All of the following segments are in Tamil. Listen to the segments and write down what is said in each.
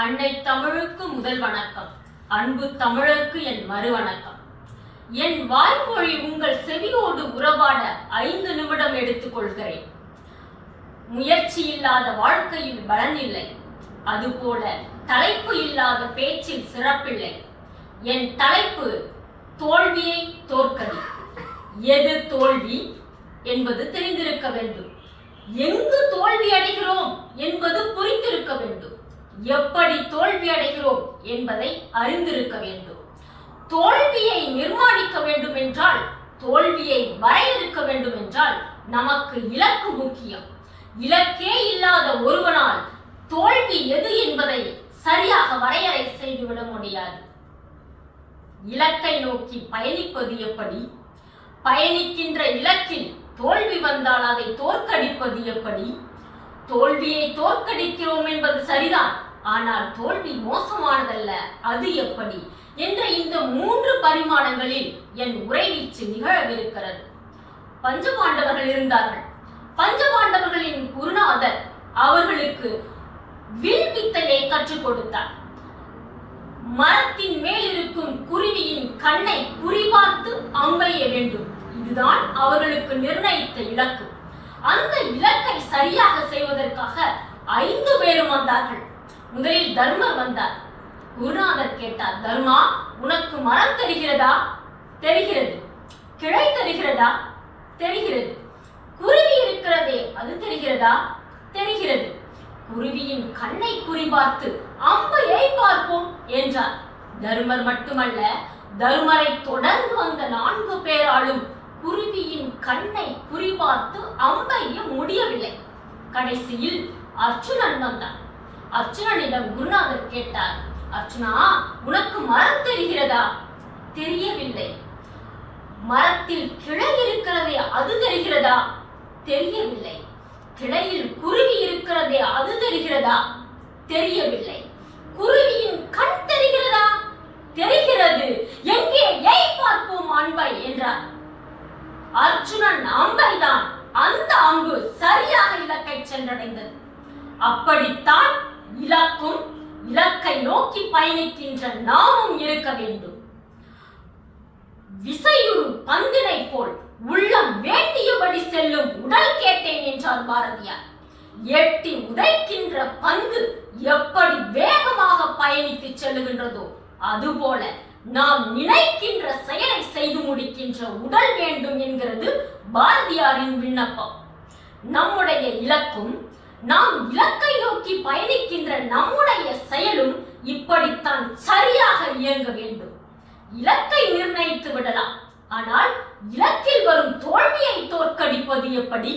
அன்னை தமிழுக்கு முதல் வணக்கம். அன்பு தமிழருக்கு என் மறு வணக்கம். என் வாய்மொழி உங்கள் செவியோடு உறவாட 5 நிமிடம் எடுத்துக்கொள்கிறேன். முயற்சி இல்லாத வாழ்க்கையில் பலன் இல்லை, அதுபோல தலைப்பு இல்லாத பேச்சில் சிறப்பில்லை. என் தலைப்பு தோல்வியை தோற்கடி. எது தோல்வி என்பது தெரிந்திருக்க வேண்டும். எங்கு தோல்வி அடைகிறோம் என்பது புரிந்திருக்க வேண்டும். எப்படி தோல்வி அடைகிறோம் என்பதை அறிந்திருக்க வேண்டும். தோல்வியை நிர்மாணிக்க வேண்டும் என்றால், தோல்வியை வரையறுக்க வேண்டும் என்றால் நமக்கு இலக்கு முக்கியம். இலக்கே இல்லாத ஒருவனால் தோல்வி எது என்பதை சரியாக வரையறை செய்துவிட முடியாது. இலக்கை நோக்கி பயணிப்பது எப்படி? பயணிக்கின்ற இலக்கில் தோல்வி வந்தால் அதை தோற்கடிப்பது எப்படி? தோல்வியை தோற்கடிக்கிறோம் என்பது சரிதான், ஆனால் தோல்வி மோசமானதல்ல, அது எப்படி என்ற இந்த 3 பரிமாணங்களில் என் உரைவீச்சு நிகழவிருக்கிறது. பஞ்சபாண்டவர்கள் இருந்தார்கள். பஞ்சபாண்டவர்களின் குருநாதர் அவர்களுக்கு வில் வித்தையை கற்றுக் கொடுத்தார். மரத்தின் மேல் இருக்கும் குருவியின் கண்ணை குறிபார்த்து அம்பெய்ய வேண்டும். இதுதான் அவர்களுக்கு நிர்ணயித்த இலக்கு. அந்த இலக்கை சரியாக செய்வதற்காக 5 பேரும் வந்தார்கள். முதலில் தர்மர் வந்தார். குருநாதர் கேட்டார், தர்மா, உனக்கு மரம் தெரிகிறதா? தெரிகிறது. கிளை தெரிகிறதா? தெரிகிறது. குருவி இருக்கிறதே, அது தெரிகிறதா? தெரிகிறது. குருவியின் கண்ணை குறிபார்த்து அம்பையை பார்ப்போம் என்றார். தர்மர் மட்டுமல்ல, தர்மரை தொடர்ந்து வந்த 4 பேராலும் குருவியின் கண்ணை குறிபார்த்து அம்பைய முடியவில்லை. கடைசியில் அர்ஜுனன் வந்தான். அர்ஜுனனிடம் குருநாதர் கேட்டார், அர்ஜுனா, உனக்கு மரம் தெரிகிறதா? தெரியவில்லை. மரத்தில் கிளை இருக்கிறதே, அது தெரிகிறதா? தெரியவில்லை. கிளையில் குருவி இருக்கிறதே, அது தெரிகிறதா? தெரியவில்லை. குருவியின் கண் தெரிகிறதா? தெரிகிறது. எங்கே? ஏய் பார்ப்போம் அம்பை என்றார். அர்ஜுனன் அம்பைதான். அந்த அம்பு சரியாக இலக்கை சென்றடைந்தது. அப்படித்தான் இலக்கும் இலக்கை நோக்கி பயணிக்கின்ற நாமும் இருக்க வேண்டும். விசையுறு பந்தினை போல் உள்ளம் வேண்டியபடி செல்லும் உடல் கேட்டேன் என்றார் பாரதியார். எட்டி உதைக்கின்ற பந்து எப்படி வேகமாக பயணித்து செல்லுகின்றதோ அதுபோல நாம் நினைக்கின்ற செயலை செய்து முடிக்கின்ற உடல் வேண்டும் என்கிறது பாரதியாரின் விண்ணப்பம். நம்முடைய இலக்கும் நாம் இலக்கை நோக்கி பயணிக்கின்ற நம்முடைய செயலும் இப்படித்தான் சரியாக இயங்க வேண்டும். இலக்கை நிர்ணயித்து விடலாம், ஆனால் இலக்கில் வரும் தோல்வியை தோற்கடிப்பது எப்படி?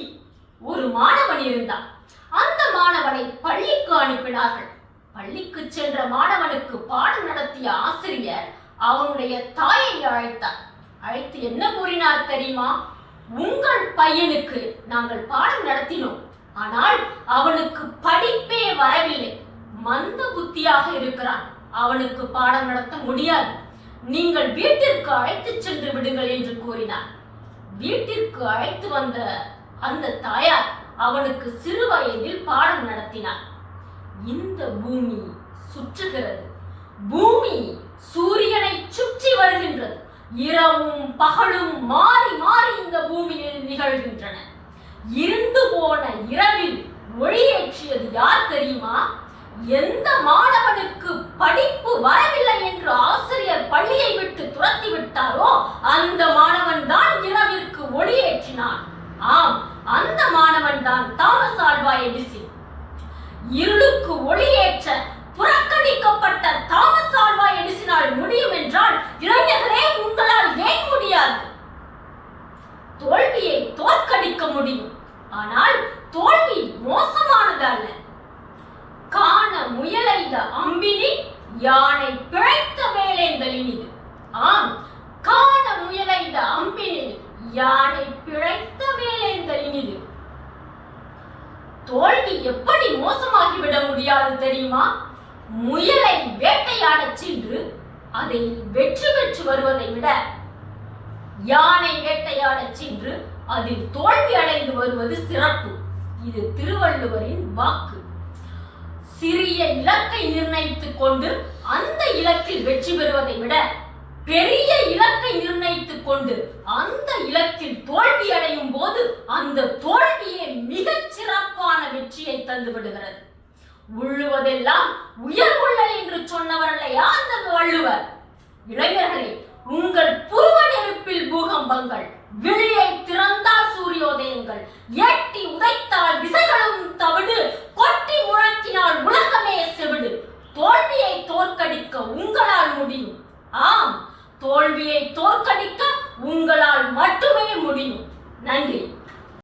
ஒரு மாணவன் இருந்தான். அந்த மாணவனை பள்ளிக்கு அனுப்பினார்கள். பள்ளிக்கு சென்ற மாணவனுக்கு பாடம் நடத்திய ஆசிரியர் அவனுடைய தாயை அழைத்தார். அழைத்து என்ன கூறினார் தெரியுமா? உங்கள் பையனுக்கு நாங்கள் பாடம் நடத்தினோம், ஆனால் அவனுக்கு படிப்பே வரவில்லை, மந்த புத்தியாக இருக்கிறான், அவனுக்கு பாடம் நடத்த முடியாது, நீங்கள் வீட்டிற்கு அழைத்து சென்று விடுங்கள் என்று கூறினார். வீட்டிற்கு அழைத்து வந்த அந்த தாயார் அவனுக்கு சிறு வயதில் பாடம் நடத்தினார். இந்த பூமி சுற்றுகிறது, பூமி சூரியனை சுற்றி வருகின்றது, இரவும் பகலும் மாறி மாறி இந்த பூமியில் நிகழ்கின்றன. இருண்டு போன இரவில் ஒளியேற்றியது யார் தெரியுமா? எந்த மாணவனுக்கு படிப்பு வரவில்லை என்று ஆசிரியர் பள்ளியை விட்டு துரத்தி விட்டாரோ அந்த மாணவன் தான் இரவிற்கு ஒளியேற்றினான். ஆம், அந்த மாணவன் தான் தாமஸ் ஆல்வா எடிசன். இருளுக்கு ஒளியேற்ற புறக்கணிக்கப்பட்ட தாமஸ் ஆல்வா எடிசனால் முடியும் என்றால் இளைஞர்களே, உங்களால் ஏன் முடியாது? தோல்வியை தோற்கடிக்க முடியும், ஆனால் தோல்வி மோசமானது அல்ல. காண முயலைத அம்பினில் யானை பிழைத்த வேலேந்தலினிது. ஆம், காண முயலைத அம்பினில் யானை பிழைத்த வேலேந்தலினிது. தோல்வி எப்படி மோசமாகிவிட முடியாது தெரியுமா? முயலை வேட்டையாட சென்று அதை வெற்றி பெற்று வருவதை விட யானை வேட்டையாட சென்று அதில் தோல்வி அடைந்து வருவது சிறப்பு. இது திருவள்ளுவரின் வாக்கு. சிறிய இலக்கை நிர்ணயித்துக் கொண்டு அந்த இலக்கில் வெற்றி பெறுவதை விட பெரிய இலக்கை நிர்ணயித்துக் கொண்டு அந்த இலக்கில் தோல்வி அடையும் போது அந்த தோல்வியே மிகச் சிறப்பான வெற்றியை தந்து விடுகிறது. உள்ளுவதெல்லாம் உயர்வுள்ளல் என்று சொன்னவர் இல்லையா அந்த வள்ளுவர். இளைஞர்களே, உங்கள் புருவ நெருப்பில் பூகம்பங்கள், விழி